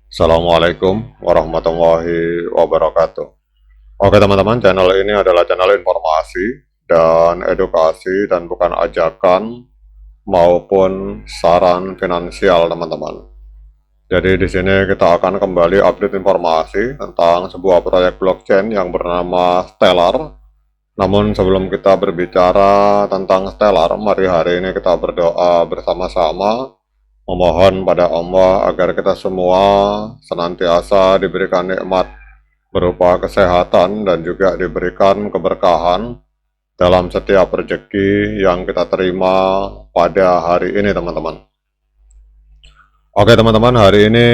Assalamualaikum warahmatullahi wabarakatuh. Oke teman-teman, channel ini adalah channel informasi dan edukasi dan bukan ajakan maupun saran finansial teman-teman. Jadi di sini kita akan kembali update informasi tentang sebuah proyek blockchain yang bernama Stellar. Namun sebelum kita berbicara tentang Stellar, mari hari ini kita berdoa bersama-sama memohon pada Allah agar kita semua senantiasa diberikan nikmat berupa kesehatan dan juga diberikan keberkahan dalam setiap rezeki yang kita terima pada hari ini teman-teman. Oke teman-teman, hari ini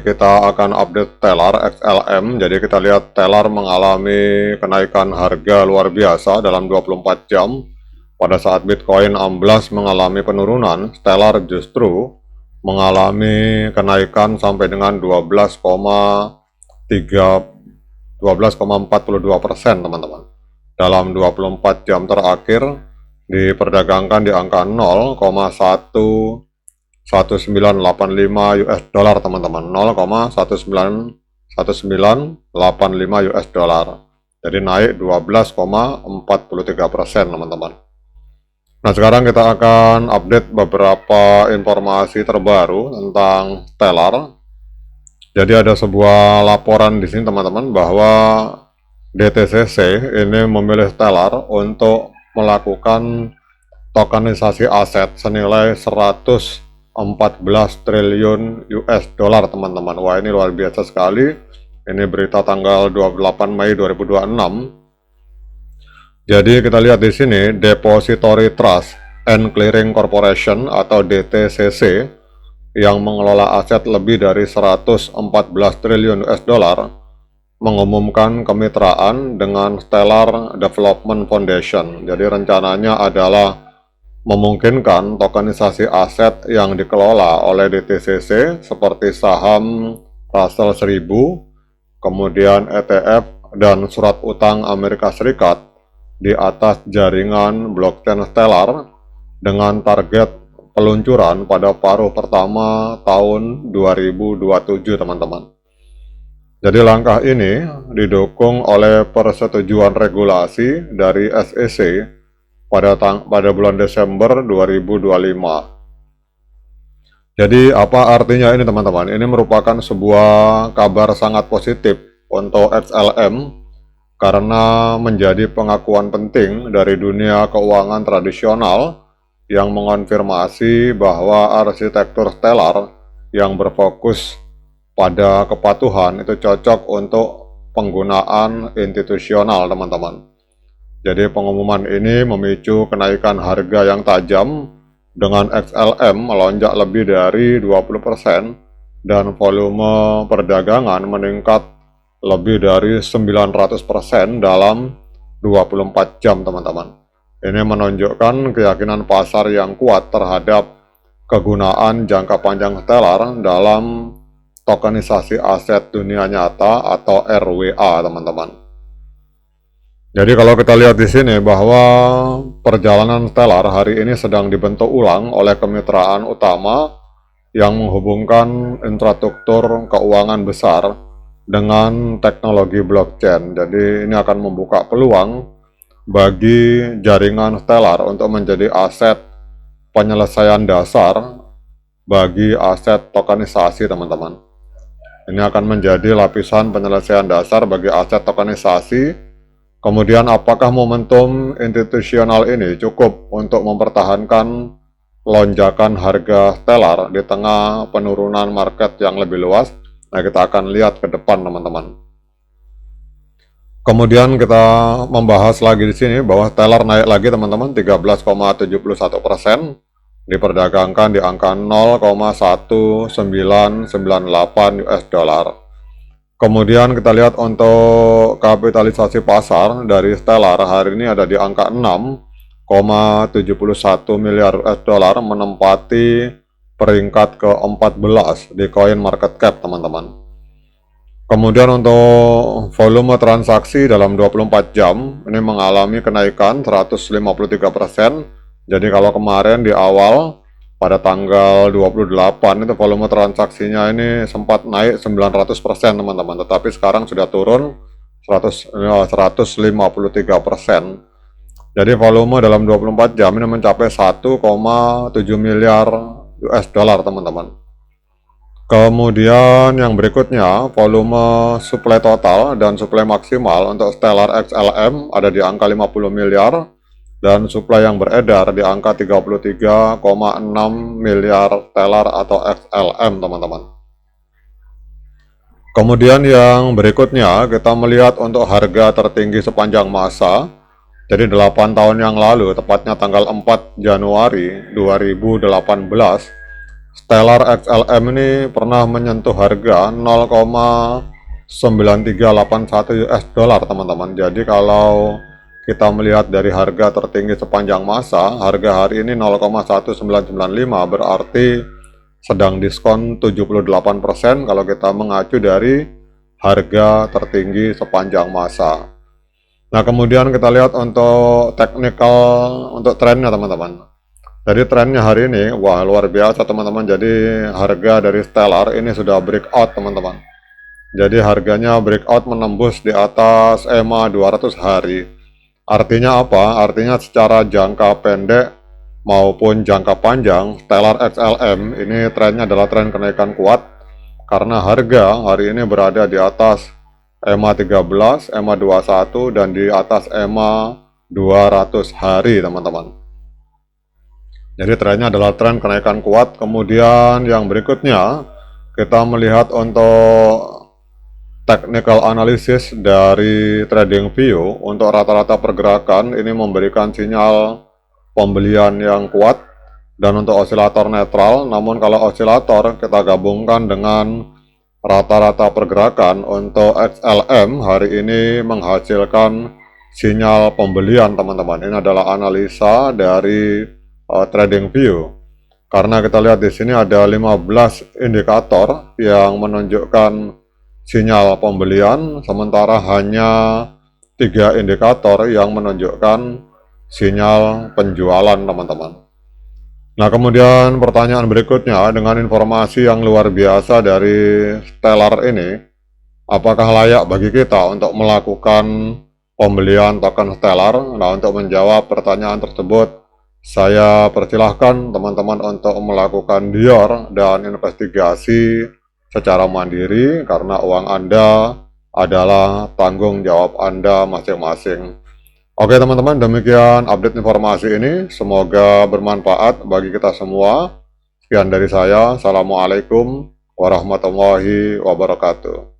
kita akan update Stellar XLM. Jadi kita lihat Stellar mengalami kenaikan harga luar biasa dalam 24 jam. Pada saat Bitcoin amblas mengalami penurunan, Stellar justru mengalami kenaikan sampai dengan 12,42% teman-teman. Dalam 24 jam terakhir diperdagangkan di angka 0,1985 US dollar teman-teman, 0,1985 US dollar. Jadi naik 12,43% teman-teman. Nah, sekarang kita akan update beberapa informasi terbaru tentang Stellar. Jadi ada sebuah laporan di sini teman-teman bahwa DTCC ini memilih Stellar untuk melakukan tokenisasi aset senilai 114 triliun US dollar teman-teman. Wah, ini luar biasa sekali. Ini berita tanggal 28 Mei 2026. Jadi kita lihat di sini Depository Trust and Clearing Corporation atau DTCC yang mengelola aset lebih dari 114 triliun US dollar mengumumkan kemitraan dengan Stellar Development Foundation. Jadi rencananya adalah memungkinkan tokenisasi aset yang dikelola oleh DTCC seperti saham Russell 1000, kemudian ETF dan surat utang Amerika Serikat di atas jaringan blockchain Stellar dengan target peluncuran pada paruh pertama tahun 2027 teman-teman. Jadi langkah ini didukung oleh persetujuan regulasi dari SEC pada bulan Desember 2025. Jadi apa artinya ini teman-teman? Ini merupakan sebuah kabar sangat positif untuk XLM karena menjadi pengakuan penting dari dunia keuangan tradisional yang mengonfirmasi bahwa arsitektur Stellar yang berfokus pada kepatuhan itu cocok untuk penggunaan institusional teman-teman. Jadi pengumuman ini memicu kenaikan harga yang tajam dengan XLM melonjak lebih dari 20% dan volume perdagangan meningkat lebih dari 900% dalam 24 jam teman-teman. Ini menunjukkan keyakinan pasar yang kuat terhadap kegunaan jangka panjang Stellar dalam tokenisasi aset dunia nyata atau RWA teman-teman. Jadi kalau kita lihat di sini bahwa perjalanan Stellar hari ini sedang dibentuk ulang oleh kemitraan utama yang menghubungkan infrastruktur keuangan besar dengan teknologi blockchain. Jadi ini akan membuka peluang bagi jaringan Stellar untuk menjadi aset penyelesaian dasar bagi aset tokenisasi teman-teman. Ini akan menjadi lapisan penyelesaian dasar bagi aset tokenisasi. Kemudian apakah momentum institusional ini cukup untuk mempertahankan lonjakan harga Stellar di tengah penurunan market yang lebih luas? Nah, kita akan lihat ke depan teman-teman. Kemudian kita membahas lagi di sini bahwa Stellar naik lagi teman-teman 13,71%, diperdagangkan di angka 0,1998 US dollar. Kemudian kita lihat untuk kapitalisasi pasar dari Stellar hari ini ada di angka 6,71 miliar US dollar, menempati peringkat ke-14 di Coin Market Cap teman-teman. Kemudian untuk volume transaksi dalam 24 jam ini mengalami kenaikan 153%. Jadi kalau kemarin di awal pada tanggal 28 itu volume transaksinya ini sempat naik 900% teman-teman, tetapi sekarang sudah turun 153%. Jadi volume dalam 24 jam ini mencapai 1,7 miliar US dollar teman-teman. Kemudian yang berikutnya, volume supply total dan supply maksimal untuk Stellar XLM ada di angka 50 miliar dan supply yang beredar di angka 33,6 miliar Stellar atau XLM teman-teman. Kemudian yang berikutnya kita melihat untuk harga tertinggi sepanjang masa. Jadi 8 tahun yang lalu, tepatnya tanggal 4 Januari 2018, Stellar XLM ini pernah menyentuh harga 0,9381 US dollar teman-teman. Jadi kalau kita melihat dari harga tertinggi sepanjang masa, harga hari ini 0,1995 berarti sedang diskon 78% kalau kita mengacu dari harga tertinggi sepanjang masa. Nah, kemudian kita lihat untuk technical, untuk trennya teman-teman. Jadi trennya hari ini, wah luar biasa teman-teman. Jadi harga dari Stellar ini sudah breakout teman-teman. Jadi harganya breakout menembus di atas EMA 200 hari. Artinya apa? Artinya secara jangka pendek maupun jangka panjang, Stellar XLM ini trennya adalah tren kenaikan kuat. Karena harga hari ini berada di atas EMA 13, EMA 21, dan di atas EMA 200 hari teman-teman. Jadi trennya adalah tren kenaikan kuat. Kemudian yang berikutnya kita melihat untuk technical analysis dari TradingView. Untuk rata-rata pergerakan ini memberikan sinyal pembelian yang kuat dan untuk osilator netral. Namun kalau osilator kita gabungkan dengan rata-rata pergerakan, untuk XLM hari ini menghasilkan sinyal pembelian teman-teman. Ini adalah analisa dari TradingView. Karena kita lihat di sini ada 15 indikator yang menunjukkan sinyal pembelian, sementara hanya 3 indikator yang menunjukkan sinyal penjualan teman-teman. Nah, kemudian pertanyaan berikutnya, dengan informasi yang luar biasa dari Stellar ini, apakah layak bagi kita untuk melakukan pembelian token Stellar? Nah, untuk menjawab pertanyaan tersebut, saya persilahkan teman-teman untuk melakukan dior dan investigasi secara mandiri, karena uang Anda adalah tanggung jawab Anda masing-masing. Oke teman-teman, demikian update informasi ini. Semoga bermanfaat bagi kita semua. Sekian dari saya. Assalamualaikum warahmatullahi wabarakatuh.